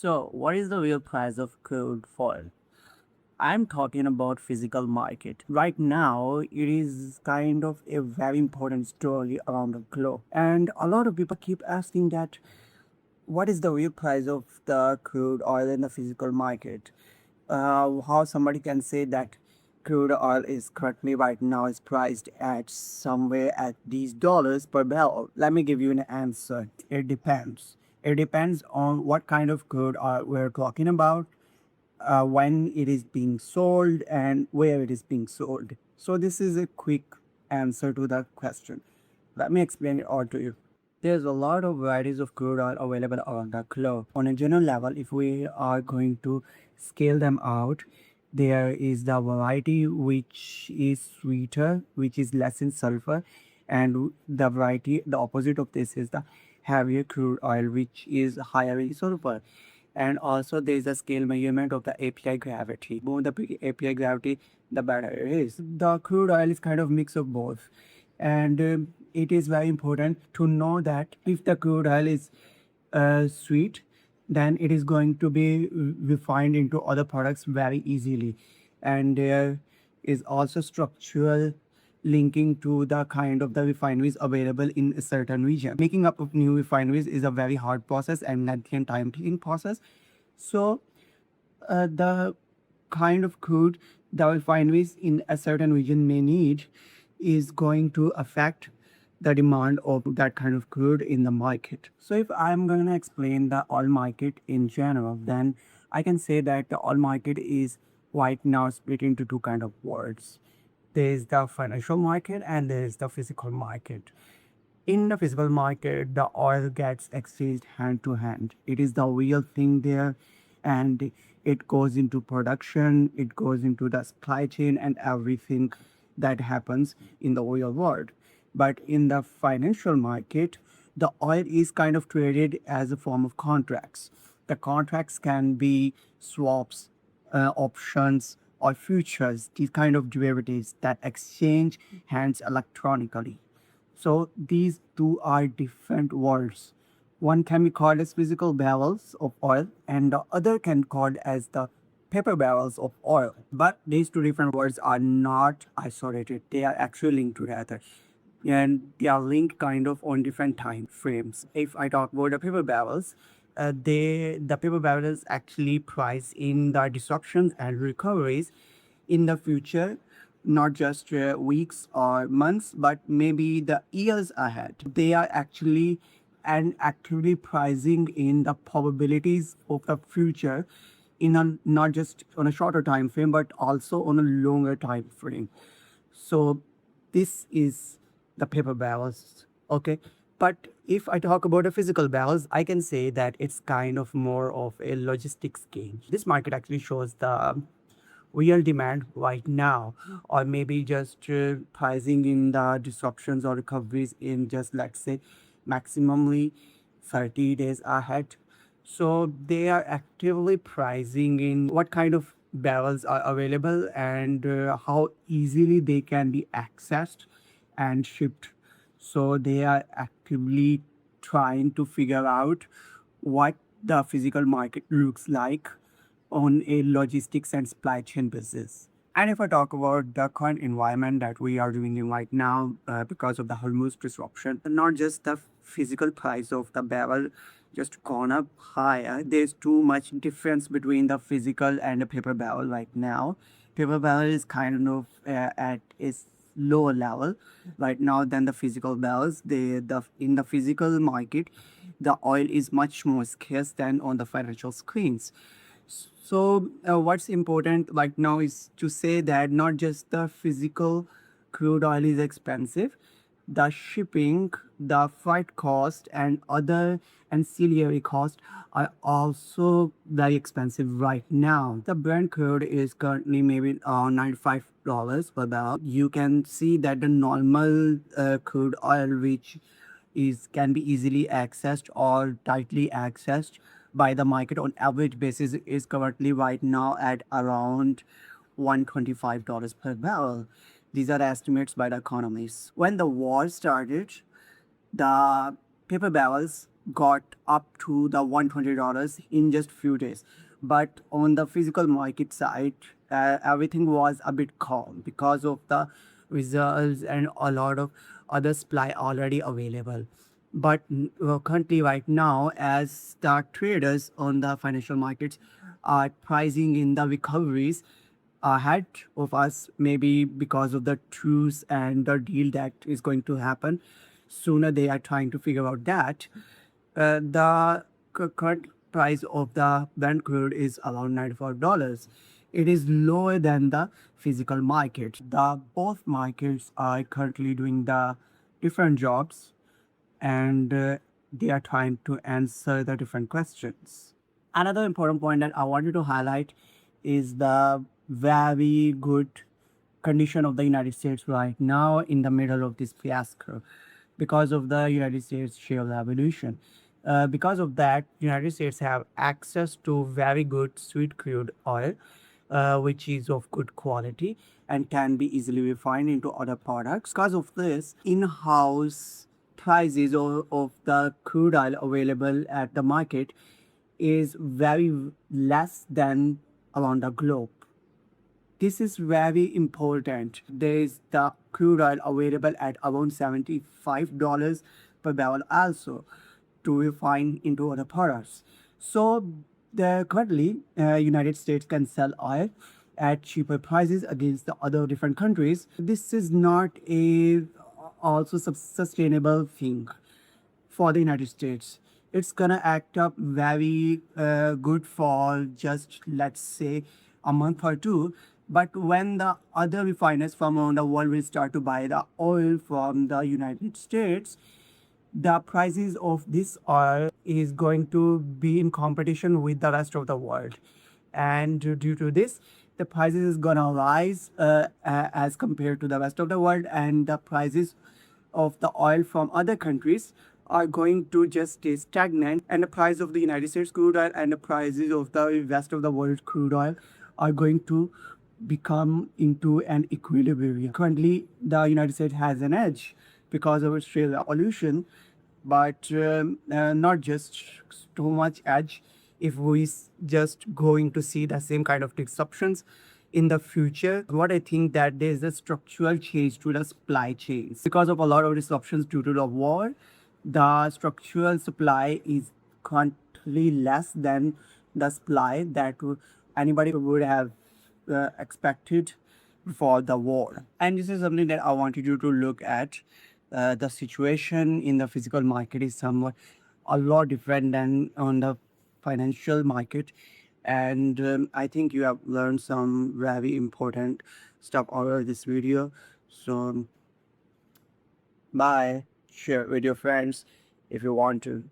So, what is the real price of crude oil? I'm talking about physical market. Right now, it is kind of a very important story around the globe. And a lot of people keep asking that what is the real price of the crude oil in the physical market? How somebody can say that crude oil is currently right now is priced at somewhere at these dollars per barrel. Let me give you an answer. It depends. It depends on what kind of crude oil we're talking about, when it is being sold, and where it is being sold. So this is a quick answer to that question. Let me explain it all to you. There's a lot of varieties of crude oil available around the globe. On a general level, if we are going to scale them out, there is the variety which is sweeter, which is less in sulfur, and the variety, the opposite of this is the heavier crude oil, which is higher in sulfur. And also there is a scale measurement of the API gravity. More the API gravity, the better it is. The crude oil is kind of mix of both. And it is very important to know that if the crude oil is sweet, then it is going to be refined into other products very easily. And there is also structural linking to the kind of the refineries available in a certain region. Making up of new refineries is a very hard process and lengthy and time-taking process. So the kind of crude the refineries in a certain region may need is going to affect the demand of that kind of crude in the market. So if I'm going to explain the oil market in general, then I can say that the oil market is right now split into two kind of worlds. There is the financial market and there is the physical market. In the physical market, the oil gets exchanged hand to hand. It is the real thing there, and it goes into production, it goes into the supply chain, and everything that happens in the oil world. But in the financial market, the oil is kind of traded as a form of contracts. The contracts can be swaps, options, or futures, these kind of derivatives that exchange hands electronically. So these two are different worlds. One can be called as physical barrels of oil, and the other can be called as the paper barrels of oil. But these two different words are not isolated. They are actually linked together. And they are linked kind of on different time frames. If I talk about the paper barrels, the paper barrels actually price in the disruptions and recoveries in the future, not just weeks or months, but maybe the years ahead. They are actually and actively pricing in the probabilities of the future in a not just on a shorter time frame, but also on a longer time frame. So this is the paper barrels. Okay. But if I talk about the physical barrels, I can say that it's kind of more of a logistics game. This market actually shows the real demand right now, or maybe just pricing in the disruptions or recoveries in just, let's say, maximally 30 days ahead. So they are actively pricing in what kind of barrels are available and how easily they can be accessed and shipped. So they are actively trying to figure out what the physical market looks like on a logistics and supply chain basis. And if I talk about the current environment that we are doing in right now because of the Hormuz disruption, not just the physical price of the barrel just gone up higher. There's too much difference between the physical and the paper barrel right now. Paper barrel is kind of at its lower level right now than the physical barrels. The in the physical market, the oil is much more scarce than on the financial screens. So what's important right now is to say that not just the physical crude oil is expensive, the shipping, the freight cost, and other ancillary costs are also very expensive right now. The Brent crude is currently maybe $95 per barrel. You can see that the normal crude oil, which is can be easily accessed or tightly accessed by the market on average basis, is currently right now at around $125 per barrel. These are estimates by the economists. When the war started, the paper barrels got up to the $120 in just few days. But on the physical market side, everything was a bit calm because of the results and a lot of other supply already available. But currently, right now, as the traders on the financial markets are pricing in the recoveries ahead of us, maybe because of the truce and the deal that is going to happen sooner, they are trying to figure out that the current price of the Brent crude is around $94. It is lower than the physical market. The both markets are currently doing the different jobs, and they are trying to answer the different questions. Another important point that I wanted to highlight is the very good condition of the United States right now in the middle of this fiasco because of the United States shale revolution. Because of that, United States have access to very good sweet crude oil, which is of good quality and can be easily refined into other products. Because of this, in-house prices of the crude oil available at the market is very less than around the globe. This is very important. There is the crude oil available at around $75 per barrel also to refine into other products. So the currently United States can sell oil at cheaper prices against the other different countries. This is not a also sustainable thing for the United States. It's gonna act up very good for just let's say a month or two. But when the other refiners from around the world will start to buy the oil from the United States, the prices of this oil is going to be in competition with the rest of the world, and due to this the prices is gonna rise as compared to the rest of the world, and the prices of the oil from other countries are going to just stay stagnant, and the price of the United States crude oil and the prices of the rest of the world crude oil are going to become into an equilibrium. Currently, the United States has an edge because of its trade revolution, but not just too much edge. If we just going to see the same kind of disruptions in the future, what I think that there is a structural change to the supply chains because of a lot of disruptions due to the war. The structural supply is currently less than the supply that anybody would have expected for the war. And this is something that I wanted you to look at. The situation in the physical market is somewhat a lot different than on the financial market. And I think you have learned some very important stuff over this video. So, bye. Share it with your friends if you want to.